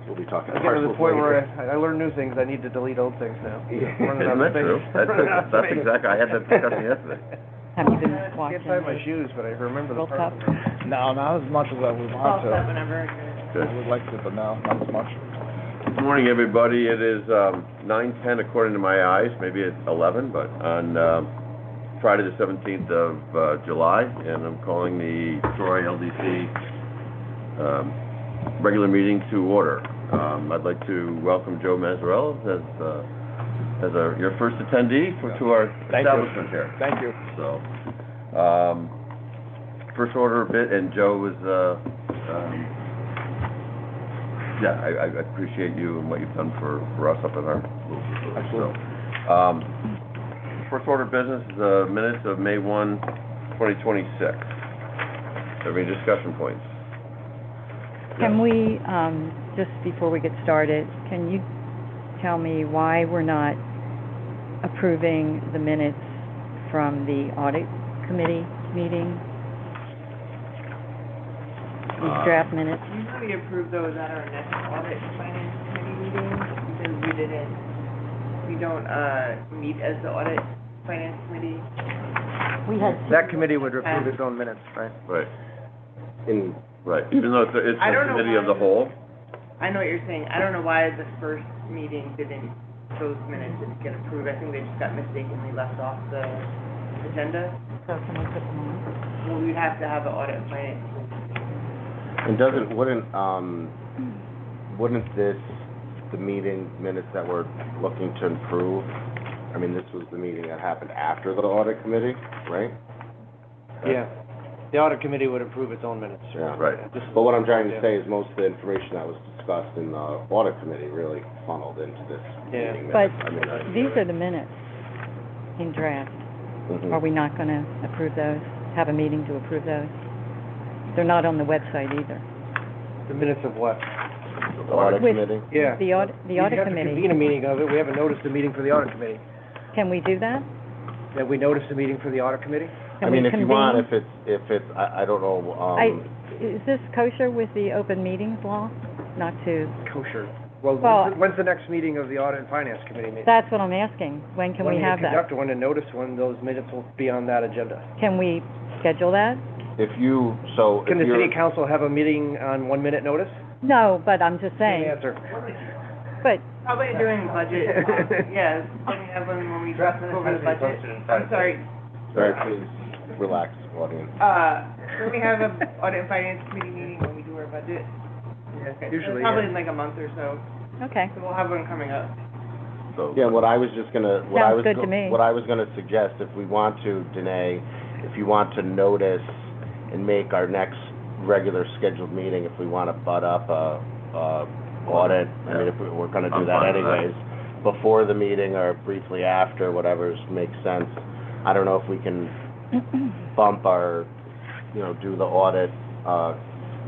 we'll be talking I'm getting to the parcels point where later. I learn new things, I need to delete old things now. Yeah. Running out of Isn't that space. true? That's exactly, I had that discussion yesterday. Have you been I watching can't tie my the shoes, but I remember the World Cup? part. No, not as much as I would want to. whenever. Good. I would like to, but no, not as much. Good morning, everybody. It is 9:10 according to my eyes, maybe it's 11, but on Friday the 17th of July, and I'm calling the Troy LDC regular meeting to order. I'd like to welcome Joe Mazzarella as your first attendee to our Thank you. establishment here. Thank you. So, first order of bit, and Joe was, I appreciate you and what you've done for us up in our little facility. Absolutely. So, first order of business is the minutes of May 1, 2026. Any discussion points? Can we, just before we get started, can you tell me why we're not approving the minutes from the audit committee meeting? These draft minutes? Usually we approve those at our next audit finance committee meeting, because we don't, meet as the audit finance committee. We had That committee would approve its own minutes, right? Right, In, right. Even though it's I the don't know committee of why. the whole, I know what you're saying, I don't know why the first meeting those minutes didn't get approved, I think they just got mistakenly left off the agenda. So can we put them on? Well, we'd have to have an audit finance. and wouldn't this, the meeting minutes that we're looking to improve, I mean, this was the meeting that happened after the audit committee, right? Yeah. The audit committee would approve its own minutes. Yeah. right. But what I'm trying to say is most of the information that was discussed in the audit committee really funneled into this Yeah. meeting But minutes. I mean, these are the minutes in draft. mhm. Are we not gonna approve those? Have a meeting to approve those? They're not on the website either. The minutes of what? The audit With- committee? Yeah. The audit We have to committee, convene a meeting of it, we haven't noticed a meeting for the audit committee. can we do that? Have we noticed a meeting for the audit committee? Can I mean, we if you want, convene? if it's, I don't know, Is this kosher with the open meetings law? Not to, Kosher. Well, Well- when's the next meeting of the audit and finance committee meeting? that's what I'm asking. When can we have When you that? conduct one and notice one, those minutes will be on that agenda. Can we schedule that? if you, so if Can the you're. city council have a meeting on 1 minute notice? No, but I'm just Same saying, answer. but, Probably during budget, yeah, when we have when we go over the budget. I'm sorry, Sorry, please, relax, audience. when we have an audit and finance committee meeting, when we do our budget. Okay, Usually, Probably yeah. in like a month or so, okay. so we'll have one coming up. So, Yeah, what I was just gonna, Sounds good to me. what I was gonna suggest, if we want to, Danae, if you want to notice and make our next regular scheduled meeting, if we wanna butt up audit, I mean, if we're gonna do I'm that fine with that. anyways, before the meeting or briefly after, whatever's makes sense. I don't know if we can bump our, do the audit,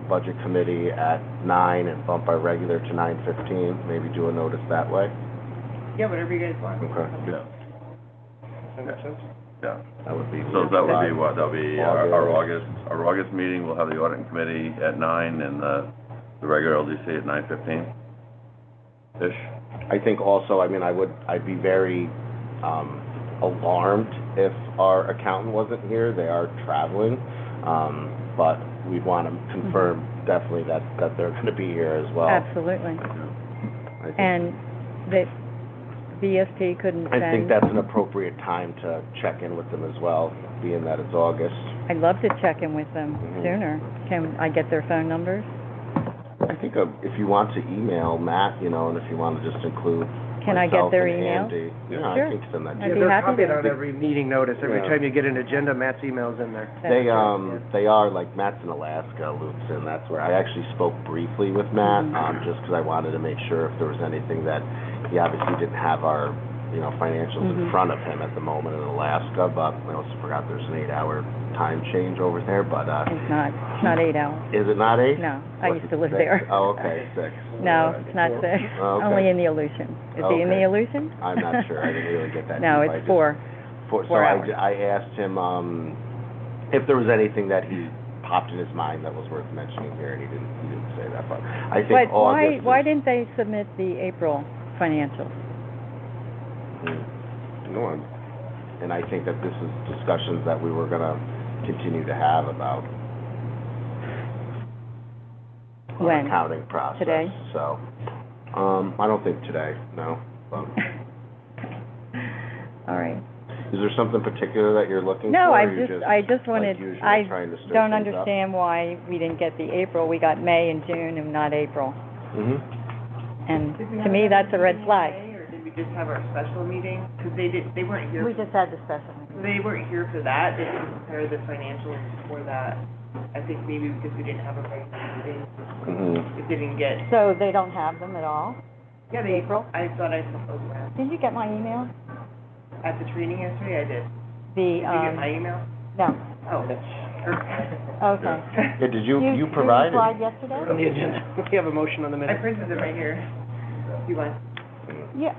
budget committee at 9 and bump our regular to 9:15, maybe do a notice that way. Yeah, whatever you guys want. Okay. yeah, That makes sense? yeah. That would be. So that would be what, that'll be our August. August meeting, we'll have the audit committee at 9 and the regular LDC at 9:15-ish. I think also, I mean, I'd be very, alarmed if our accountant wasn't here. They are traveling, but we'd want to confirm definitely that they're gonna be here as well. Absolutely. I think- And that VST couldn't I think send, that's an appropriate time to check in with them as well, being that it's August. I'd love to check in with them Mhm. sooner. Can I get their phone numbers? I think if you want to email Matt, and if you want to just include Can I get myself their and email? Andy, yeah, Sure. I think send that to I'd you. be They're happy copied to. on every meeting notice, every Yeah. time you get an agenda, Matt's email's in there. That's They, true. they are, like, Matt's in Alaska, Lutz, that's where I actually spoke briefly with Matt, Mhm. just because I wanted to make sure if there was anything that, he obviously didn't have our, financials in Mhm. front of him at the moment in Alaska, but I also forgot there's an 8-hour time change over there, but, It's not 8 hours. is it not 8? No, I What's used to it, live 6? there. Oh, okay, 6. No, it's not 6. Oh, okay. Only in the Aleutian. Is he in the Okay. Aleutian? I'm not sure, I didn't really get that No, deep. I it's just- 4. So 4 hours. I asked him, if there was anything that he popped in his mind that was worth mentioning here, and he didn't say that, but I think But why, August why is- didn't they submit the April financials? No, and I think that this is discussions that we were gonna continue to have about our When? accounting process. Today? So, I don't think today, no. But All right. is there something particular that you're looking for? No, or I you just wanted, like usual, I trying to stir don't things up? understand why we didn't get the April, we got May and June and not April. Mhm. And Did we to have me, another that's a red meeting in flag. May, or did we just have our special meeting? Because they weren't here. We just had the special meeting. They weren't here for that, they didn't prepare the financials for that. I think maybe because we didn't have a regular meeting, Mhm. it didn't get, So they don't have them at all? yeah, they, April? I thought I sent those around. Did you get my email? At the training yesterday, I did. The, Did you get my email? no, Oh. okay. Yeah, did you Did provided? you slide yesterday? On the agenda, we have a motion on the I minutes. printed it right here. You want, Yeah,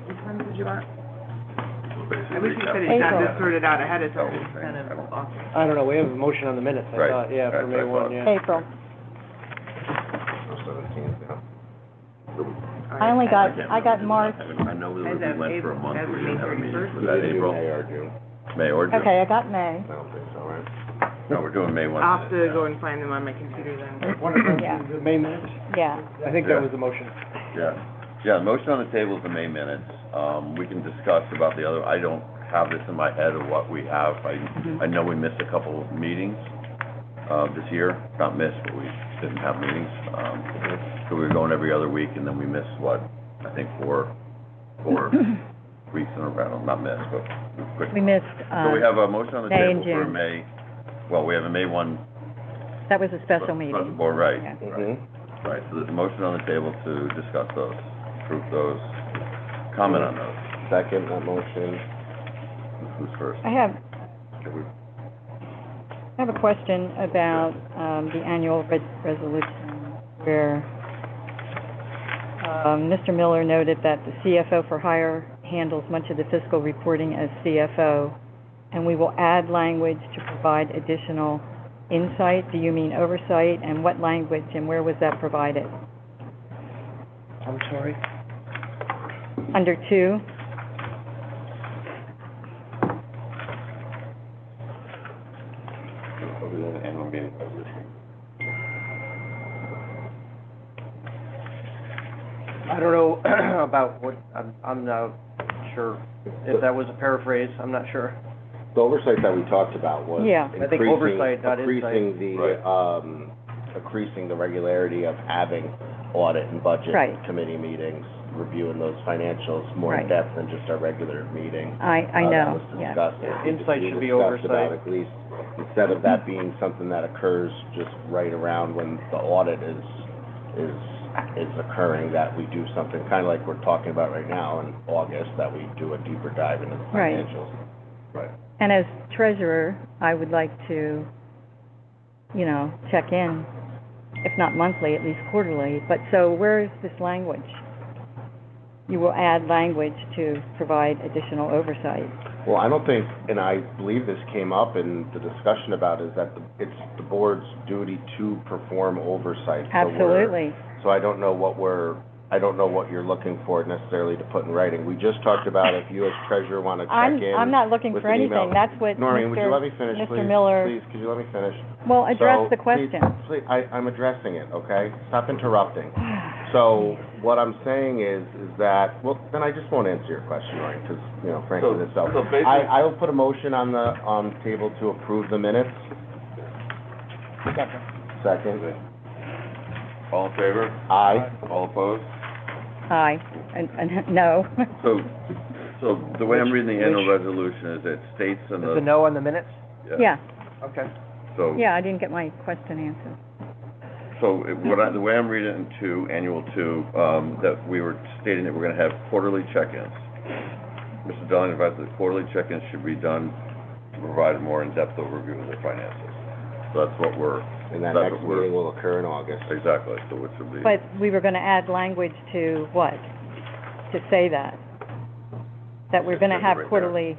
which one did you want? I wish you said it, not April. just sorted out ahead of time, it's kind of awesome. I don't know, we have a motion on the minutes, I Right. thought, yeah, for That's May what I 1, thought. yeah. April. 17th, yeah. I only got, I got March. I know we As of went for a April- month, as we of didn't May have a meeting. 31st. Was You that didn't do April? May or June? May or June? Okay, I got May. I don't think so, right? No, we're doing May 1. I'll have to go and find them on my computer then. One of Yeah. the May minutes? Yeah. I think that was the motion. Yeah, yeah, the motion on the table is the May minutes. We can discuss about the other, I don't have this in my head of what we have. I know we missed a couple of meetings, this year, not missed, but we didn't have meetings. So we were going every other week, and then we missed, what, I think four weeks in a row, not missed, but quick. We missed, So we have a motion on the May and table for June. May, well, we have a May 1. that was a special Budget meeting. Board, right. Yeah. Mhm. Right, so there's a motion on the table to discuss those, approve those, comment on those. Second, that motion. Who's first? I have Should we- a question about, the annual resolution where, Mr. Miller noted that the CFO for hire handles much of the fiscal reporting as CFO, and we will add language to provide additional insight. Do you mean oversight? And what language, and where was that provided? I'm sorry? Under two? Annual meeting resolution. I don't know about what, I'm not sure if that was a paraphrase, I'm not sure. The oversight that we talked about was Yeah. I think oversight, not increasing the, increasing the regularity of having audit and budget Right. committee meetings, reviewing those financials more in Right. depth than just our regular meeting. I That know, was yeah. discussed. Yeah, insight We should be discussed about oversight. at least, instead of that being something that occurs just right around when the audit is occurring, that we do something, kind of like we're talking about right now in August, that we do a deeper dive into the Right. financials. Right. And as treasurer, I would like to, check in, if not monthly, at least quarterly. But so where is this language? You will add language to provide additional oversight. Well, I don't think, and I believe this came up in the discussion about, is that it's the board's duty to perform oversight. So we're- Absolutely. So I don't know what you're looking for necessarily to put in writing. We just talked about if you as treasurer want to check in. I'm not looking with for an email. anything. That's what Noreen, would you let me finish, Mr. please? Miller, Please, could you let me finish? well, address So, the question. Please, I'm addressing it, okay? Stop interrupting. So, what I'm saying is that, well, then I just won't answer your question, Noreen, because, frankly, this self. So basically- I will put a motion on the table to approve the minutes. Second. All in favor? Aye. All opposed? Aye, and no. So the way I'm reading the annual resolution is it states in Is the the... no on the minutes? Yeah, Okay. So, yeah, I didn't get my question answered. so the way I'm reading it in annual two, that we were stating that we're gonna have quarterly check-ins. Mr. Dowling advised that quarterly check-ins should be done to provide a more in-depth overview of the finances. So that's what we're, And that That's next what we're- meeting will occur in August. exactly, so which would be... But we were gonna add language to what? To say that? That we're gonna have Right there. quarterly,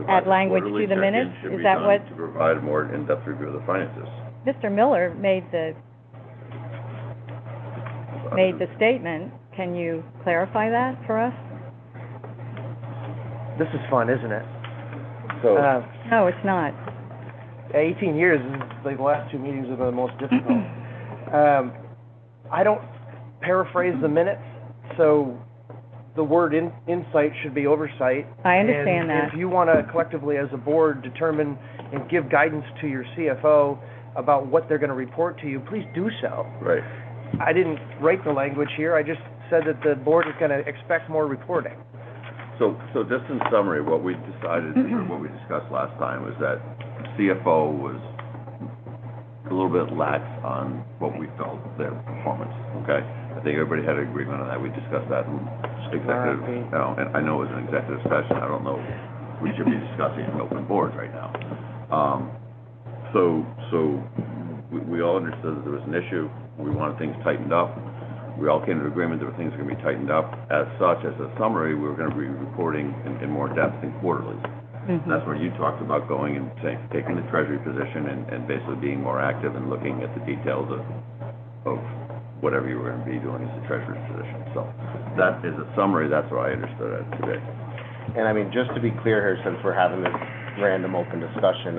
add language Quarterly to the check-in minutes? should Is be that done what To provide a more in-depth review of the finances. Mr. Miller made the statement? Can you clarify that for us? This is fun, isn't it? So, No, it's not. 18 years, is like the last two meetings have been the most difficult. I don't paraphrase the minutes, so the word insight should be oversight. I understand And that. if you want to collectively, as a board, determine and give guidance to your CFO about what they're going to report to you, please do so. right. I didn't write the language here, I just said that the board is going to expect more reporting. So just in summary, what we decided, or what we discussed last time was that CFO was a little bit lax on what we felt their performance, okay? I think everybody had an agreement on that, we discussed that in executive, and I know it was an executive session, I don't know if we should be discussing an open board right now. We all understood that there was an issue, we wanted things tightened up. We all came to agreement that things were going to be tightened up. As such, as a summary, we were going to be reporting in more depth in quarterlies. That's where you talked about going and taking the treasury position and basically being more active and looking at the details of whatever you were going to be doing as a treasurer's position. So that is a summary, that's what I understood it today. And I mean, just to be clear here, since we're having this random open discussion,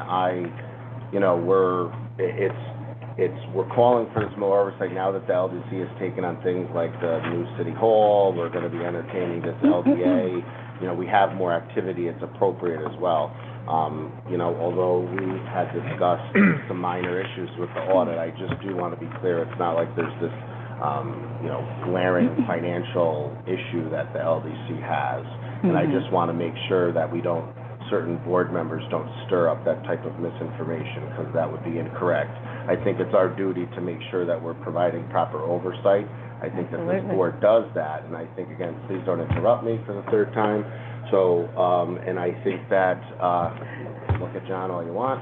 we're calling for this more oversight now that the LDC has taken on things like the new city hall, we're gonna be entertaining this LDA, we have more activity, it's appropriate as well. Although we had discussed some minor issues with the audit, I just do wanna be clear, it's not like there's this, glaring financial issue that the LDC has. And I just wanna make sure that certain board members don't stir up that type of misinformation, because that would be incorrect. I think it's our duty to make sure that we're providing proper oversight. I think that this Absolutely. board does that, and I think, again, please don't interrupt me for the third time. So, and I think that, look at John all you want.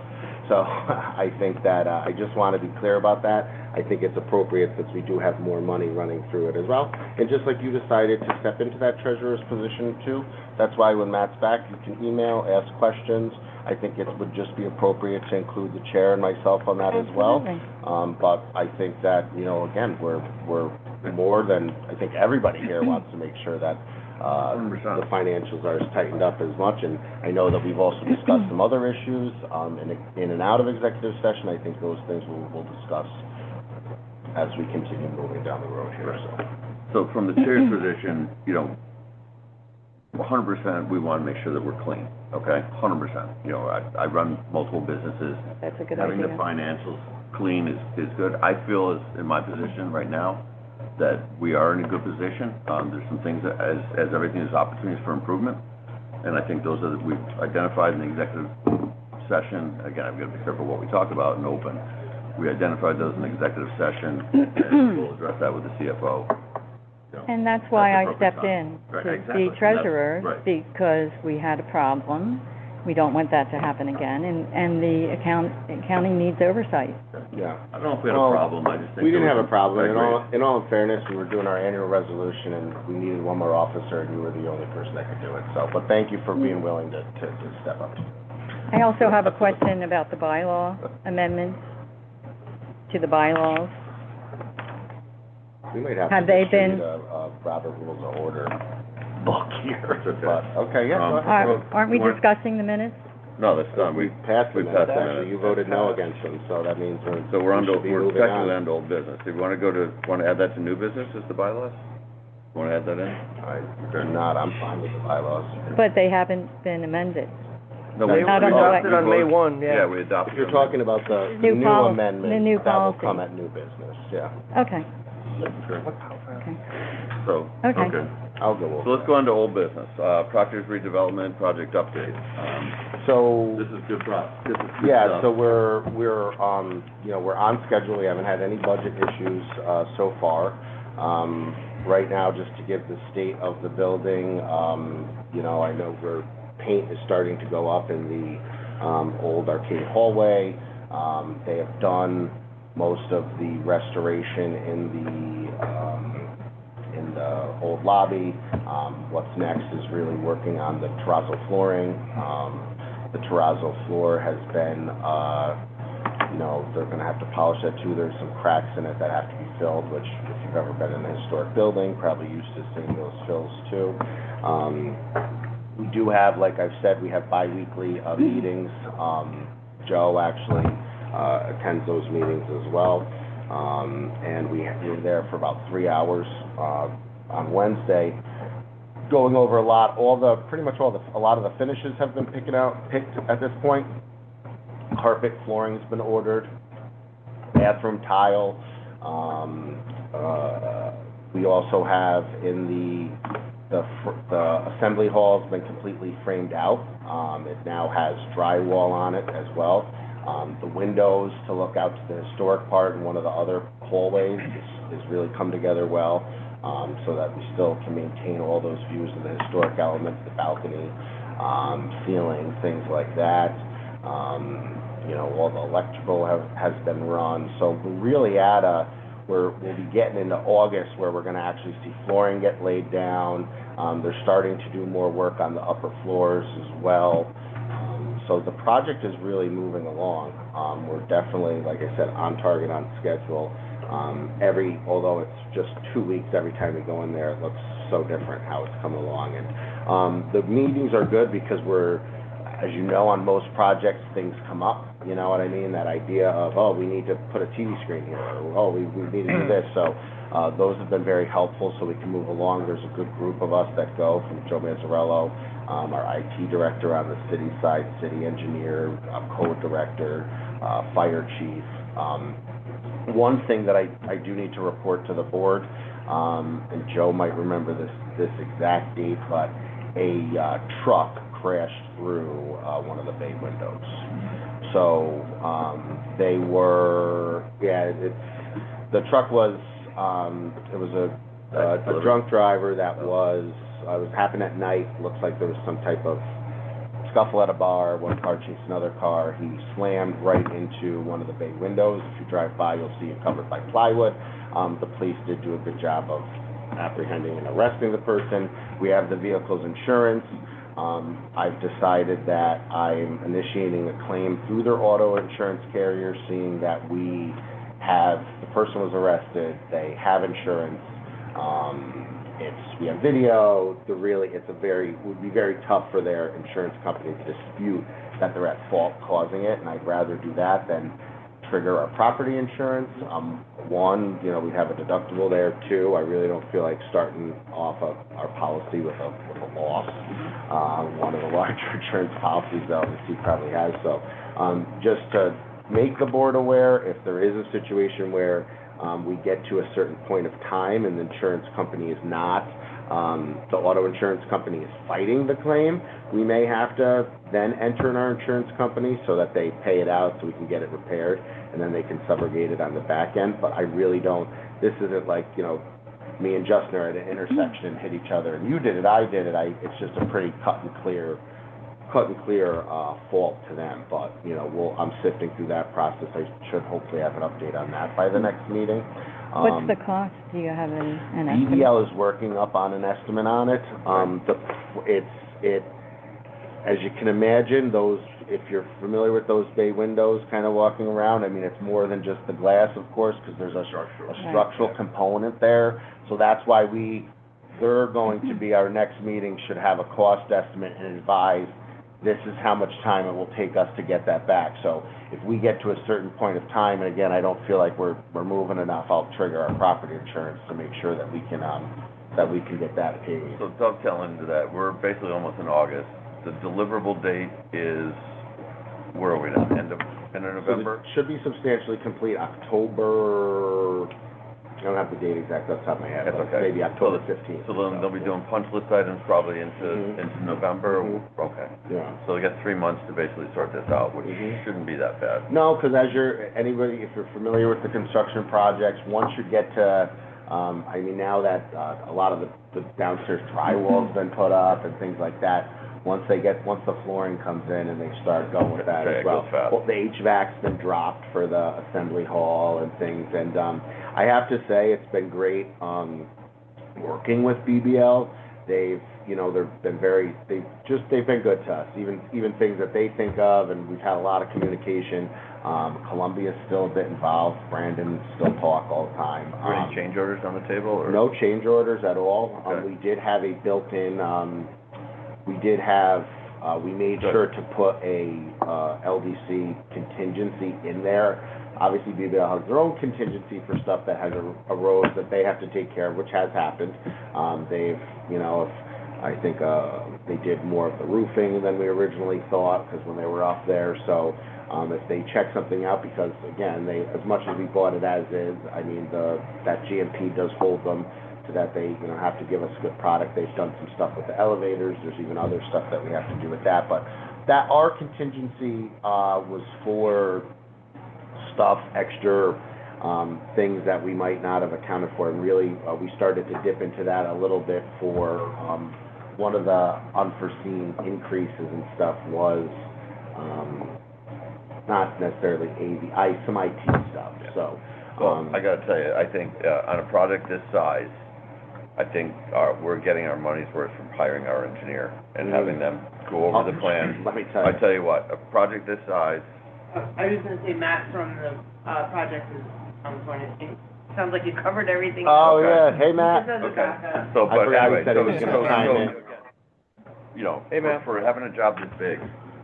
So, I think that, I just want to be clear about that. I think it's appropriate since we do have more money running through it as well. And just like you decided to step into that treasurer's position too, that's why when Matt's back, you can email, ask questions. I think it would just be appropriate to include the chair and myself on that as well. Absolutely. But I think that, again, we're more than, I think everybody here wants to make sure that, 100%. the financials are as tightened up as much. And I know that we've also discussed some other issues, in and out of executive session. I think those things we'll discuss as we continue moving down the road here, so. So from the chair's position, 100%, we want to make sure that we're clean, okay? 100%. I run multiple businesses. That's a good Having the idea. financials clean is good. I feel in my position right now that we are in a good position. There's some things that, as everything, there's opportunities for improvement. And I think those are that we've identified in the executive session. Again, I've got to be careful what we talk about in open. We identified those in the executive session, and we'll address that with the CFO. And that's why I That's stepped appropriate in Right, to exactly. be treasurer, Right. because we had a problem. We don't want that to happen again, and the accounting needs oversight. Yeah. I don't know if we had Well, a problem, I just think. We didn't there have a was problem. I agree. In all fairness, we were doing our annual resolution, and we needed one more officer, and you were the only person that could do it. So, but thank you for being willing to step up. I also have a question about the bylaw amendments to the bylaws. We might have Have to they distribute been- a Robert Rules of Order book here. That's okay. But, okay, yeah, go ahead. Aren't we Warren- discussing the minutes? No, that's done. We passed the we passed minutes, the actually. minutes. You voted no against them, so that means So we're we should be we're moving technically on. on to old business. Do you want to add that to new business as the bylaws? Want to add that in? I'm not, I'm fine with the bylaws. But they haven't been amended. No, we Not on the adopted on May voted- 1, Yeah, we adopted. If you're them. talking about the New new policy, amendment, the new that will policy. come at new business, yeah. Okay, Okay. okay. So, Okay. okay. I'll go So over let's go on to old business. Proctor's redevelopment project update. So, This is good this is good yeah, stuff. so we're on schedule. We haven't had any budget issues, so far. Right now, just to give the state of the building, I know paint is starting to go up in the, old arcade hallway. They have done most of the restoration in the old lobby. What's next is really working on the terrazzo flooring. The terrazzo floor has been, they're gonna have to polish that too. There's some cracks in it that have to be filled, which if you've ever been in a historic building, probably used to seeing those fills too. We do have, like I've said, we have bi-weekly meetings. Joe actually attends those meetings as well. And we were there for about 3 hours on Wednesday, going over a lot of the finishes have been picked at this point. Carpet flooring's been ordered, bathroom tile. We also have in the assembly hall's been completely framed out. It now has drywall on it as well. The windows to look out to the historic part and one of the other hallways is really come together well, so that we still can maintain all those views of the historic elements, the balcony, ceiling, things like that. All the electrical has been run. So we're really we'll be getting into August where we're gonna actually see flooring get laid down. They're starting to do more work on the upper floors as well. So the project is really moving along. We're definitely, like I said, on target, on schedule. Although it's just 2 weeks, every time we go in there, it looks so different how it's come along. And the meetings are good because as you know, on most projects, things come up, you know what I mean? That idea of, we need to put a TV screen here, or, we need to do this. So those have been very helpful so we can move along. There's a good group of us that go, from Joe Mazzarello, our IT director on the city side, city engineer, code director, fire chief. One thing that I do need to report to the board, and Joe might remember this exact date, but a truck crashed through one of the bay windows. So the truck was, it was a drunk driver that was happened at night. Looks like there was some type of scuffle at a bar. One car chased another car. He slammed right into one of the bay windows. If you drive by, you'll see it covered by plywood. The police did do a good job of apprehending and arresting the person. We have the vehicle's insurance. I've decided that I'm initiating a claim through their auto insurance carrier, seeing that the person was arrested, they have insurance, we have video. It would be very tough for their insurance company to dispute that they're at fault causing it, and I'd rather do that than trigger our property insurance. One, we have a deductible there. Two, I really don't feel like starting off our policy with a loss. One of the larger insurance policies that LDC probably has. So just to make the board aware, if there is a situation where we get to a certain point of time and the insurance company is not, the auto insurance company is fighting the claim, we may have to then enter in our insurance company so that they pay it out so we can get it repaired, and then they can subrogate it on the back end. But I really don't, this isn't like, me and Justin are at an intersection and hit each other, and you did it, I did it. It's just a pretty cut and clear fault to them. But, I'm sifting through that process. I should hopefully have an update on that by the next meeting. What's the cost? Do you have an estimate? BDL is working up on an estimate on it. As you can imagine, if you're familiar with those bay windows kind of walking around, it's more than just the glass, of course, because there's a structural component there. So that's why they're going to be, our next meeting should have a cost estimate and advise this is how much time it will take us to get that back. So if we get to a certain point of time, and again, I don't feel like we're moving enough, I'll trigger our property insurance to make sure that we can get that paid. So dovetailing into that, we're basically almost in August. The deliverable date is, where are we now, end of November? So it should be substantially complete October, I don't have the date exact off the top of my head, That's but okay. maybe October 15th. So then they'll be doing punch list items probably into November? Okay. Yeah. So they got 3 months to basically sort this out, which shouldn't be that bad. No, because if you're familiar with the construction projects, once you get to, now that a lot of the downstairs drywall's been put up and things like that, once the flooring comes in and they start going with that as well. It goes fast. Well, the HVAC's been dropped for the assembly hall and things, and I have to say it's been great working with BBL. They've, you know, they've been good to us, even things that they think of, and we've had a lot of communication. Columbia's still a bit involved, Brandon still talk all the time. Are there any change orders on the table, or? No change orders at all. Okay. We did have a built-in, we made sure to put a LDC contingency in there. Obviously, BBL has their own contingency for stuff that has arose that they have to take care of, which has happened. They've, you know, I think they did more of the roofing than we originally thought, because when they were up there, so if they check something out, because again, as much as we bought it as is, I mean, that GMP does hold them to that they, you know, have to give us a good product. They've done some stuff with the elevators, there's even other stuff that we have to do with that, but that, our contingency was for stuff, extra things that we might not have accounted for, and really, we started to dip into that a little bit for, one of the unforeseen increases and stuff was, not necessarily some IT stuff, so. Well, I gotta tell you, I think, on a project this size, I think we're getting our money's worth from hiring our engineer and having them go over the plans. Let me tell you. I tell you what, a project this size, I was just gonna say, Matt from the, project is on the phone. It sounds like you covered everything. Oh, Okay. yeah, hey, Matt. Just as a Okay. backup. so, I but forgot he anyway, said he was gonna chime in. you know, Hey, Matt. for having a job this big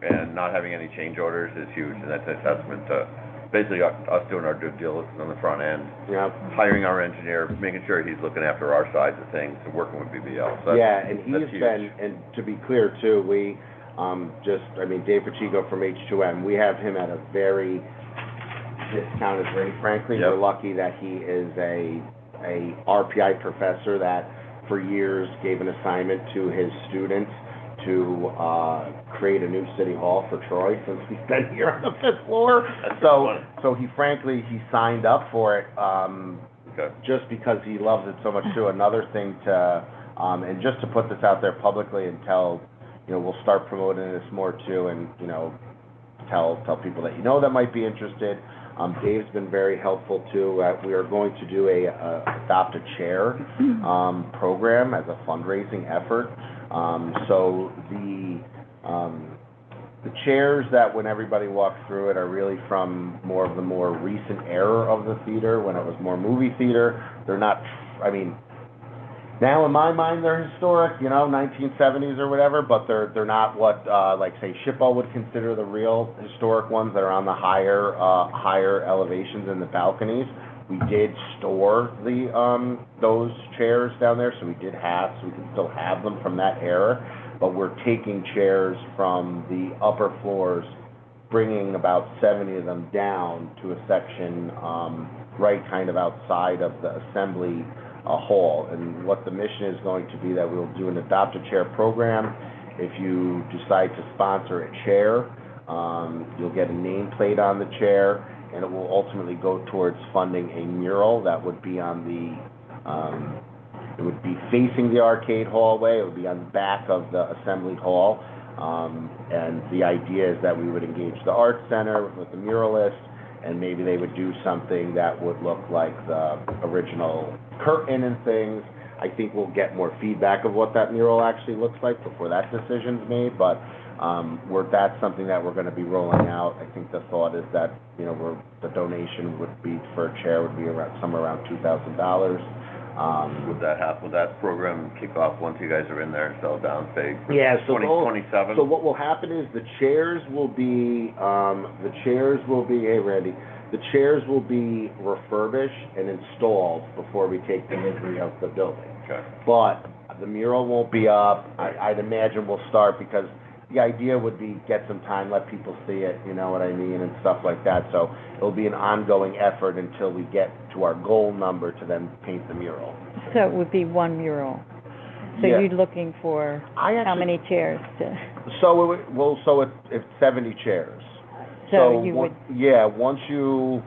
and not having any change orders is huge, and that's a testament to basically us doing our due diligence on the front end, Yeah. hiring our engineer, making sure he's looking after our sides of things, and working with BBL. So that's- Yeah, and that's he's huge. been, and to be clear too, we, Dave Pacheco from H2M, we have him at a very discounted rate, frankly. Yep. We're lucky that he is a RPI professor that for years gave an assignment to his students to create a new city hall for Troy, since we've been here on the 5th floor. That's So, funny. he signed up for it, Okay. just because he loves it so much too. Another thing to, and just to put this out there publicly and tell, you know, we'll start promoting this more too, and, you know, tell people that you know that might be interested. Dave's been very helpful too. We are going to do a Adopt a Chair program as a fundraising effort. So the chairs that when everybody walks through it are really from more of the more recent era of the theater, when it was more movie theater. They're not, I mean, now in my mind they're historic, you know, 1970s or whatever, but they're not what, like say Shippo would consider the real historic ones that are on the higher elevations in the balconies. We did store those chairs down there, so we can still have them from that era, but we're taking chairs from the upper floors, bringing about 70 of them down to a section right kind of outside of the assembly hall. And what the mission is going to be that we'll do an Adopt a Chair program. If you decide to sponsor a chair, you'll get a nameplate on the chair, and it will ultimately go towards funding a mural that would be on it would be facing the arcade hallway, it would be on the back of the assembly hall, and the idea is that we would engage the art center with the muralist, and maybe they would do something that would look like the original curtain and things. I think we'll get more feedback of what that mural actually looks like before that decision's made, but that's something that we're gonna be rolling out. I think the thought is that, you know, the donation would be, for a chair, would be somewhere around $2,000. Would that program kick off once you guys are in there and settle down, say, for Yeah, so 2027? So what will happen is the chairs will be, hey Randy, the chairs will be refurbished and installed before we take delivery of the building. Okay. But the mural won't be up. I'd imagine we'll start, because the idea would be get some time, let people see it, you know what I mean, and stuff like that. So it'll be an ongoing effort until we get to our goal number to then paint the mural. So it would be one mural. So Yeah. you're looking for how many chairs to, So it's 70 chairs. so you would, Yeah, once you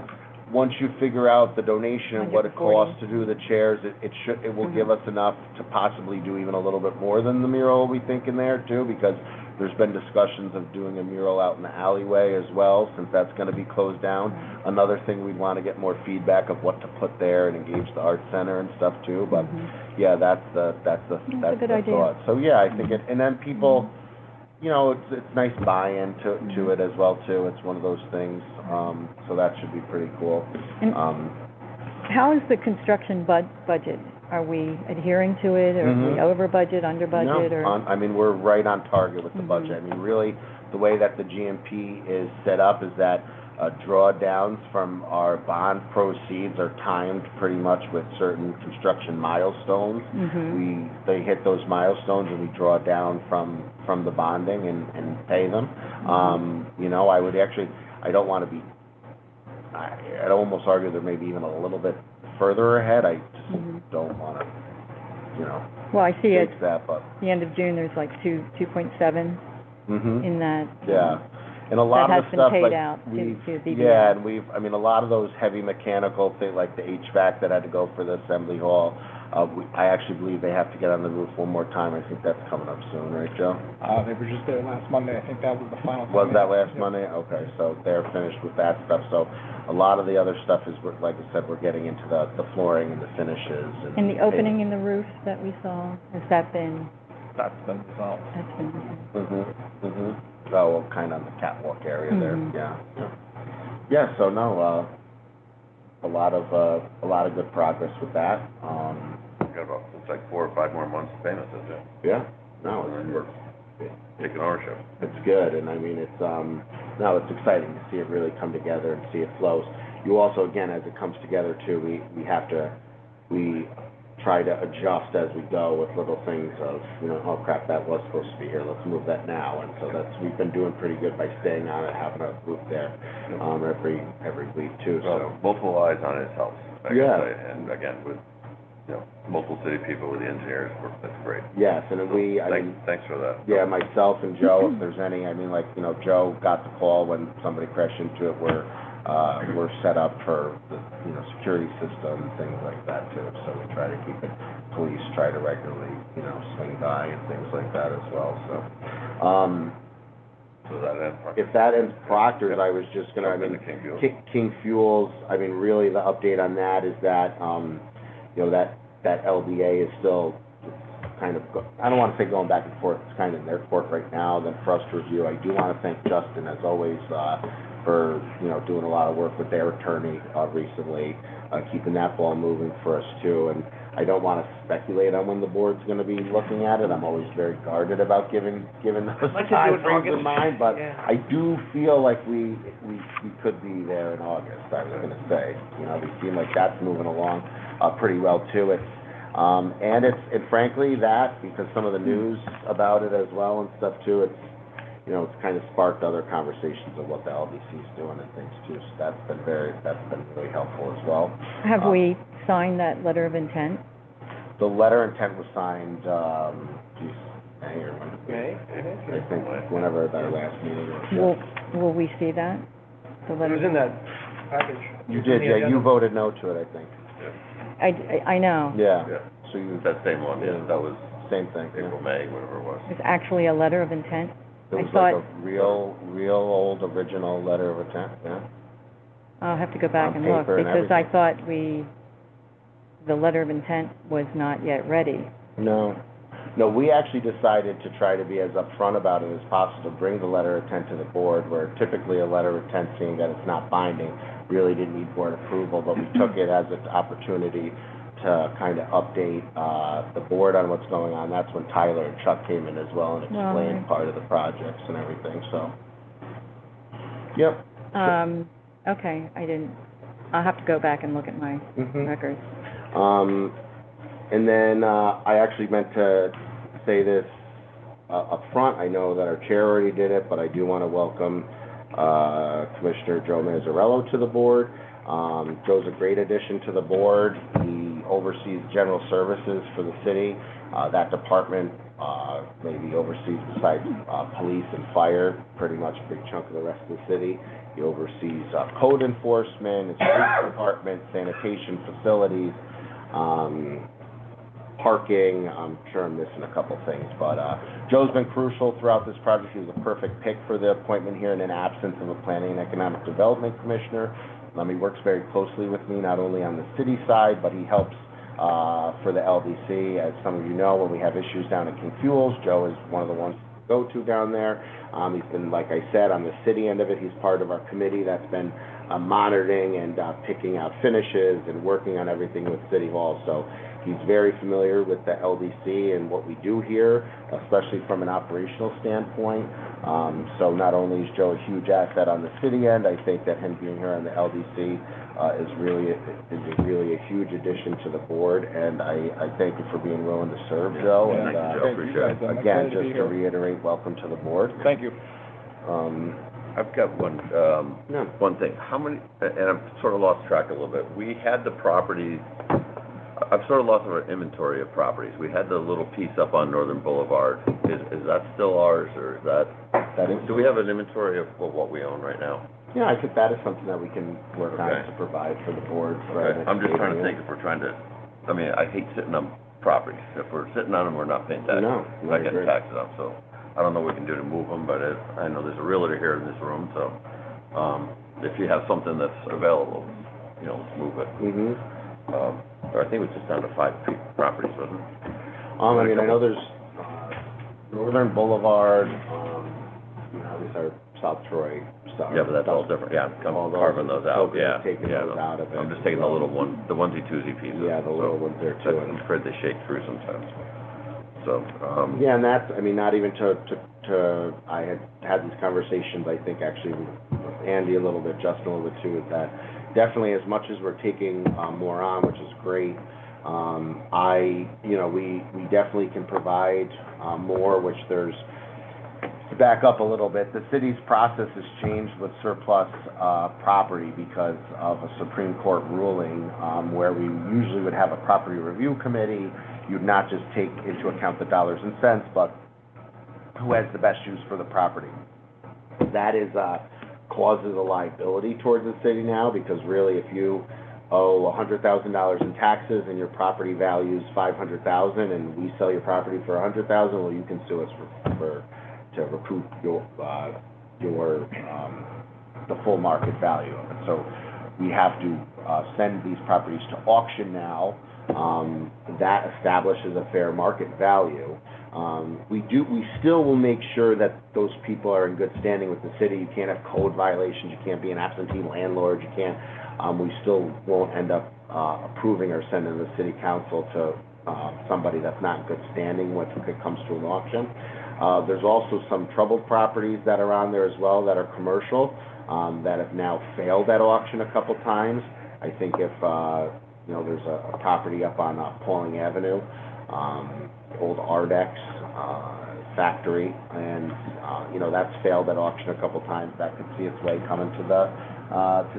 figure out the donation and what it 140. costs to do the chairs, it will give us enough to possibly do even a little bit more than the mural, we think, in there too, because There's been discussions of doing a mural out in the alleyway as well, since that's gonna be closed down. Another thing, we'd wanna get more feedback of what to put there and engage the art center and stuff too, but, yeah, that's the good idea. thought. So, yeah, I think it, and then people, you know, it's nice buy-in to it as well too. It's one of those things, so that should be pretty cool. And how is the construction budget? Are we adhering to it, or are we over budget, under budget, or? No, I mean, we're right on target with the budget. I mean, really, the way that the GMP is set up is that drawdowns from our bond proceeds are timed pretty much with certain construction milestones. They hit those milestones and we draw down from the bonding and pay them. You know, I would actually, I don't want to be, I'd almost argue they're maybe even a little bit further ahead. I just don't want to, you know, Well, I see at fix that, but. the end of June, there's like 2.7 in that. Yeah, and a lot of the stuff, That has been paid like, out to DBA. yeah, and I mean, a lot of those heavy mechanical things, like the HVAC that had to go for the assembly hall, I actually believe they have to get on the roof one more time. I think that's coming up soon, right, Joe? They were just there last Monday. I think that was the final. Was that last Monday? Okay, so they're finished with that stuff. So a lot of the other stuff is, like I said, we're getting into the flooring and the finishes. And the opening in the roof that we saw, has that been, That's been resolved. that's been, Oh, well, kind of on the catwalk area there, yeah. Yeah, so no, a lot of good progress with that. We've got about, it's like 4 or 5 more months of payments, isn't it? Yeah, no, And then we're taking ownership. it's good, and I mean, it's, no, it's exciting to see it really come together and see it flows. You also, again, as it comes together too, we try to adjust as we go with little things of, you know, oh crap, that was supposed to be here, let's move that now, and so we've been doing pretty good by staying on it, having a group there, every week too, So so. multiple eyes on it helps, I can Yeah. say, and again, with, you know, multiple city people with the engineers, that's great. Yes, and then Thanks for that. yeah, myself and Joe, if there's any, I mean, like, you know, Joe got the call when somebody crashed into it, we're set up for the, you know, security system and things like that too, so we try to keep it, police try to regularly, you know, swing by and things like that as well, so. So that ends. If that ends Proctor's, I was just gonna, I Jump mean, into King Fuels. King Fuels, I mean, really, the update on that is that, you know, that LDA is still kind of, I don't wanna say going back and forth, it's kind of in their court right now, then for us to review. I do wanna thank Justin, as always, for, you know, doing a lot of work with their attorney, recently, keeping that ball moving for us too, and I don't wanna speculate on when the board's gonna be looking at it. I'm always very guarded about giving those Like to do it in timeframes in August. mind, but Yeah. I do feel like we could be there in August, I was gonna say. You know, we seem like that's moving along, pretty well too. It's, and frankly, that, because some of the news about it as well and stuff too, it's, you know, it's kind of sparked other conversations of what the LDC's doing and things too, so that's been really helpful as well. have we signed that letter of intent? The letter of intent was signed, May or when? May? I think, whenever our last meeting was. Will we see that? The It letter? was in that package. You did, yeah, you voted no to it, I think. I know. Yeah, Yeah, so you, that same one, yeah, that was same thing, yeah. April, May, whatever it was. It's actually a letter of intent? It I was like thought- a real old original letter of intent, yeah. I'll have to go back On and look, paper and because I thought the letter of intent was not yet ready. No, we actually decided to try to be as upfront about it as possible, to bring the letter of intent to the board, where typically a letter of intent, seeing that it's not binding, really didn't need board approval, but we took it as an opportunity to kind of update, the board on what's going on. That's when Tyler and Chuck came in as well and explained Right. part of the projects and everything, so. Yep. Okay, I'll have to go back and look at my Mhm. records. And then, I actually meant to say this, up front. I know that our chair already did it, but I do want to welcome, Commissioner Joe Mazzarello to the board. Joe's a great addition to the board. He oversees general services for the city. That department, maybe oversees, besides, police and fire, pretty much a big chunk of the rest of the city. He oversees, code enforcement, and street department, sanitation facilities, parking. I'm sure I'm missing a couple things, but Joe's been crucial throughout this project. He was a perfect pick for the appointment here in an absence of a Planning and Economic Development Commissioner. He works very closely with me, not only on the city side, but he helps for the LDC. As some of you know, when we have issues down at King Fuels, Joe is one of the ones to go to down there. He's been, like I said, on the city end of it. He's part of our committee that's been monitoring and picking out finishes and working on everything with City Hall. So he's very familiar with the LDC and what we do here, especially from an operational standpoint. So not only is Joe a huge asset on the city end, I think that him being here on the LDC is really a huge addition to the board, and I thank you for being willing to serve, Joe. Thank you, Joe. Appreciate it. Again, just to reiterate, welcome to the board. Thank you. I've got one thing. How many, and I've sort of lost track a little bit. We had the property, I've sort of lost our inventory of properties. We had the little piece up on Northern Boulevard. Is that still ours, or is that do we have an inventory of what we own right now? Yeah, I think that is something that we can work on to provide for the board. Okay. I'm just trying to think if we're trying to, I mean, I hate sitting on properties. If we're sitting on them, we're not paying taxes. No, We're not getting taxes on, so I don't know what we can do to move them, but I know there's a realtor here in this room, so if you have something that's available, let's move it. Or I think it was just down to 5 properties, wasn't it? I mean, I know there's Northern Boulevard, these are South Troy stuff. Yeah, but that's all different, yeah, I'm carving those out, Taking those out of it. I'm just taking the little one, the onesie-twosie pieces. Yeah, the little ones there too. I'm afraid they shake through sometimes, so, yeah, and that's, I mean, not even I had these conversations, I think, actually with Andy a little bit, Justin a little bit too, is that definitely as much as we're taking more on, which is great, we definitely can provide more, which there's, to back up a little bit, the city's process has changed with surplus property because of a Supreme Court ruling where we usually would have a property review committee. You'd not just take into account the dollars and cents, but who has the best use for the property. That is causes a liability towards the city now, because really if you owe $100,000 in taxes and your property value's $500,000 and we sell your property for $100,000, well, you can sue us to recoup the full market value of it. So we have to send these properties to auction now. That establishes a fair market value. We still will make sure that those people are in good standing with the city. You can't have code violations. You can't be an absentee landlord. You can't. We still won't end up approving or sending the city council to somebody that's not in good standing when it comes to an auction. There's also some troubled properties that are on there as well that are commercial that have now failed at auction a couple times. I think if there's a property up on Pauling Avenue, old Ardex factory, and that's failed at auction a couple times. That could see its way coming to the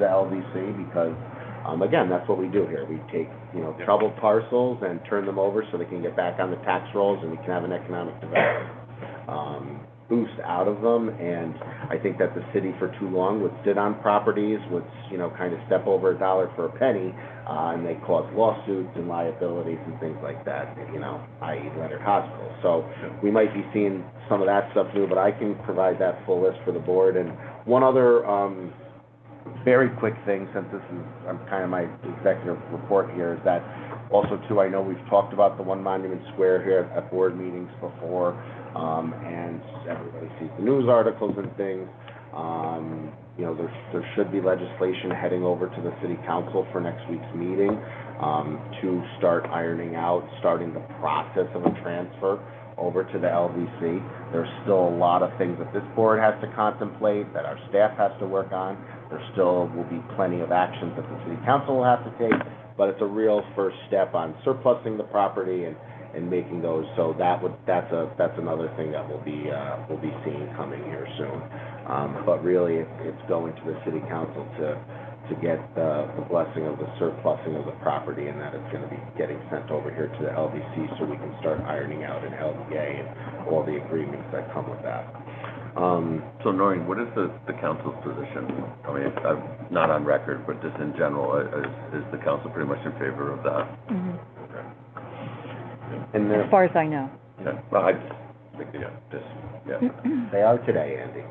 LDC, because again, that's what we do here. We take troubled parcels and turn them over so they can get back on the tax rolls, and we can have an economic development boost out of them. And I think that the city for too long would sit on properties, would kind of step over a dollar for a penny, and they cause lawsuits and liabilities and things like that, i.e. Leonard Hospital. So we might be seeing some of that stuff new, but I can provide that full list for the board. And one other very quick thing, since this is kind of my executive report here, is that also too, I know we've talked about the One Monument Square here at board meetings before, and everybody sees the news articles and things. There should be legislation heading over to the city council for next week's meeting to start starting the process of a transfer over to the LDC. There's still a lot of things that this board has to contemplate, that our staff has to work on. There still will be plenty of actions that the city council will have to take, but it's a real first step on surplusing the property and making those. So that's another thing that we'll be seeing coming here soon. But really, it's going to the city council to get the blessing of the surplusing of the property, and that it's going to be getting sent over here to the LDC so we can start ironing out an LDA and all the agreements that come with that. So Noreen, what is the council's position? I mean, I'm not on record, but just in general, is the council pretty much in favor of that? Mm-hmm. Okay. And as far as I know. Okay, well, I just, they are today, Andy.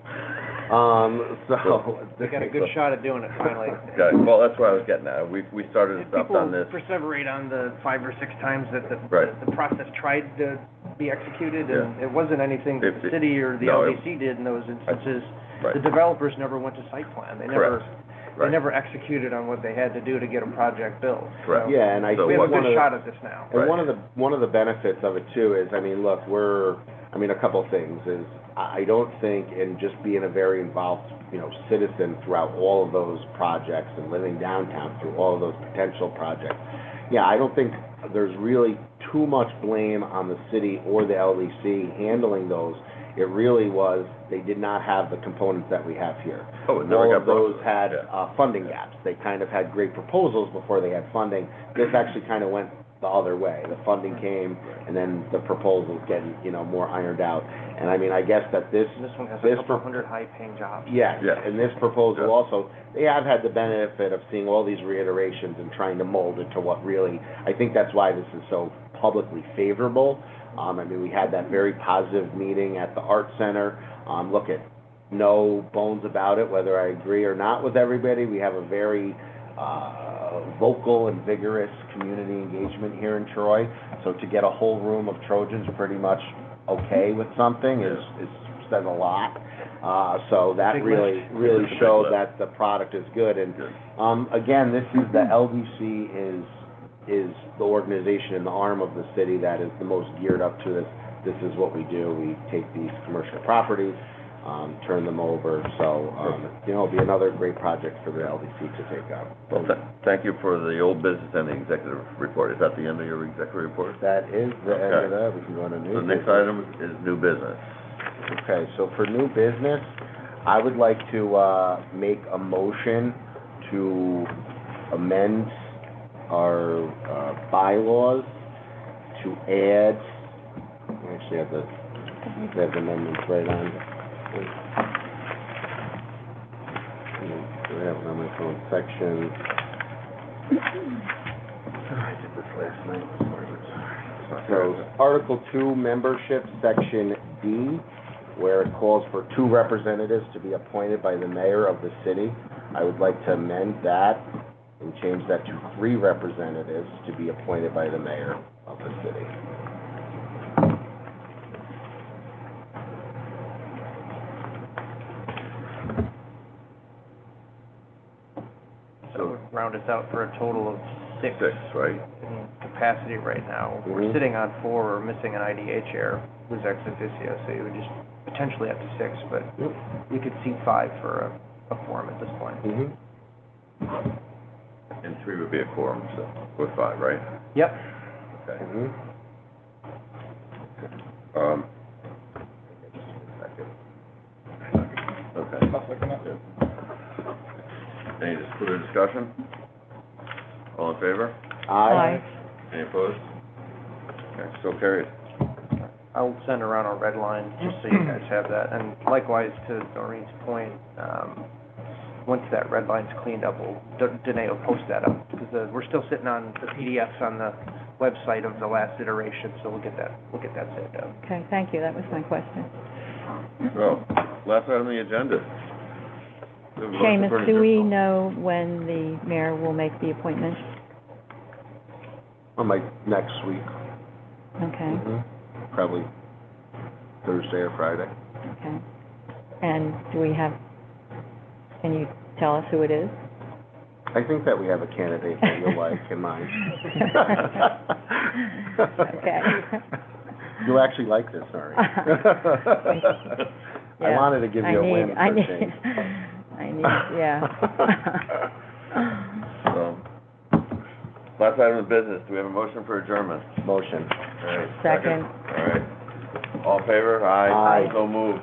So. We got a good shot at doing it finally. Okay, well, that's what I was getting at. We started stuff on this. People perseverate on the 5 or 6 times that Right. the process tried to be executed, and Yeah. it wasn't anything that If the it- city or the no, LDC did in those instances. Right. The developers never went to site plan. They Correct. They Right. never executed on what they had to do to get a project built. Correct. So Yeah, and I So we think have a one good of the. shot at this now. And Right. one of the benefits of it too is, I mean, look, a couple things is, I don't think, and just being a very involved, citizen throughout all of those projects and living downtown through all of those potential projects, yeah, I don't think there's really too much blame on the city or the LDC handling those. It really was, they did not have the components that we have here. Oh, it never All got of those brought. had Yeah. funding gaps. They kind of had great proposals before they had funding. This actually kind of went the other way. The funding came, and then the proposals getting, more ironed out. And I mean, I guess that this, And this one has a this couple pro- hundred high-paying jobs. yes, Yeah. and this proposal Yeah. also, they have had the benefit of seeing all these reiterations and trying to mold it to what really, I think that's why this is so publicly favorable. I mean, we had that very positive meeting at the Art Center. Look, no bones about it, whether I agree or not with everybody. We have a very vocal and vigorous community engagement here in Troy. So to get a whole room of Trojans pretty much okay with something is says a lot. So that Big really It's a big showed lift. that the product is good. And Good. again, this is the LDC is the organization and the arm of the city that is the most geared up to this. This is what we do. We take these commercial properties, turn them over. So, it'll be another great project for the LDC to take on. Well, thank you for the old business and the executive report. Is that the end of your executive report? That is the end Okay. of that. We can go on to new The next business. item is new business. Okay, so for new business, I would like to, make a motion to amend our, bylaws to add, I actually have the amendments right on. I have it on my phone, section. I did this last night. So, Article 2, membership, Section D, where it calls for 2 representatives to be appointed by the mayor of the city. I would like to amend that and change that to 3 representatives to be appointed by the mayor of the city. So it would round us out for a total of 6 6, right? in capacity right now. We're Mhm. sitting on 4, we're missing an IDA chair who's ex officio, so you would just potentially have to 6, but Yep. we could seat 5 for a quorum at this point. Mm-hmm. And 3 would be a quorum, so, with 5, right? Yep. Okay. Mm-hmm. Okay. I'll second it. Any further discussion? All in favor? Aye. Any opposed? Okay, so carried. I'll send around a red line, just so you guys have that. And likewise, to Noreen's point, once that red line's cleaned up, Danae will post that up, because we're still sitting on the PDFs on the website of the last iteration, so we'll get that saved up. Okay, thank you, that was my question. So, last item on the agenda. The motion for Seamus, do we adjournment. know when the mayor will make the appointment? Like next week. Okay, Probably Thursday or Friday. okay. And can you tell us who it is? I think that we have a candidate that you'll like in mind. Okay. You'll actually like this, sorry. I Yeah, wanted to give you a win for a change. yeah. So, last item of business, do we have a motion for adjournment? Motion. All right. Second. All right. All in favor? Aye. So moved.